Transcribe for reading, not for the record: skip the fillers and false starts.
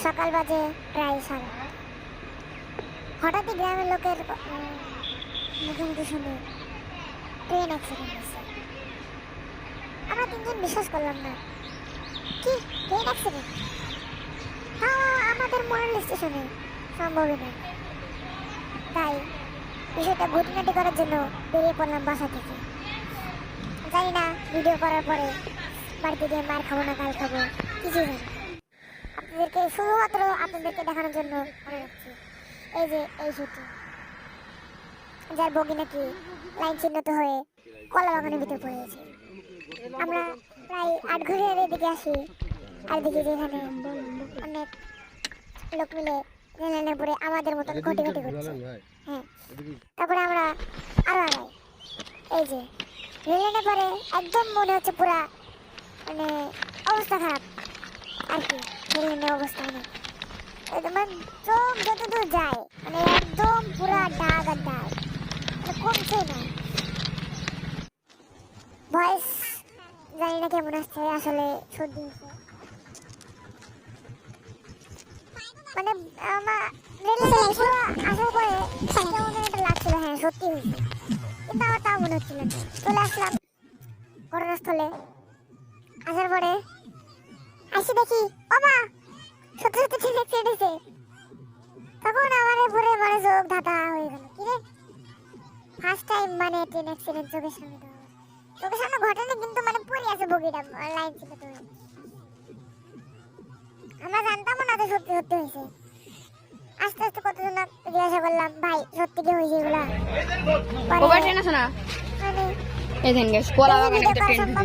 সকাল বাজে প্রায় 7:30। হঠাৎই গ্রামের লোকের মুখে মুখে শুনে ট্রেন অ্যাক্সিডেন্ট হয়েছে। আমরা তিনজন বিশ্বাস করলাম না। কি ট্রেন অ্যাক্সিডেন্ট? হ্যাঁ, আমাদের মোরাল স্টেশনে সম্ভবই নয়। তাই বিষয়টা ঘটনাটি করার জন্য বেরিয়ে পড়লাম বাসা থেকে। জানি না ভিডিও করার পরে বাড়িতে গিয়ে মার খাবো না কাল খাবো, কিছু জানি। আপনাদেরকে শুধুমাত্র আপনাদেরকে দেখানোর জন্য করে রাখছি। এই যে এই সেতু, যার বগি নাকি লাইন চিহ্নিত হয়ে কলা বাগানের ভিতরে পড়ে গেছে। আমরা প্রায় 8 ঘড়ির এদিকে আসি, আর দেখি যে এখানে অনেক লোক মিলে রেলের পরে আমাদের মতন ঘটি ঘটি করছে। হ্যাঁ, তারপরে আমরা আরো আগাই। এই যে রেলের পরে একদম মনে হচ্ছে পুরা মানে অবস্থা খারাপ আর কি। রেলের অবস্থা মানে চোখ যতদূর যায় মানে একদম পুরা দাগ আর দাগ, মানে কমছে না। ভয়েস জানি না কেমন আসছে, আসলে সর্দি হচ্ছে। মানে আমার রেলে আসার পরে কেমন একটা লাগছিল। হ্যাঁ সত্যি হয়েছে, কিন্তু আমার তা মনে হচ্ছিল না। চলে আসলাম ঘটনাস্থলে। আসার পরে আসি দেখি ওমা সত্যি সত্যি ট্রেন অ্যাক্সিডেন্ট হয়েছে। তখন আমার উপরে মানে চোখ ধাঁধা হয়ে গেল। কিরে ফার্স্ট টাইম মানে ট্রেন অ্যাক্সিডেন্ট চোখের সামনে ঘটেনি, কিন্তু মানে পড়ে আছে বগিটা লাইন ছিল তো। আমরা জানতাম না যে সত্যি সত্যি হয়েছে। আস্তে আস্তে কতজন জিজ্ঞাসা করলাম, ভাই সত্যি কি হয়েছে এগুলা? ওভার ট্রেন আছে না? মানে এই দেন গাইস, কলা বাগানে একটা ট্রেন।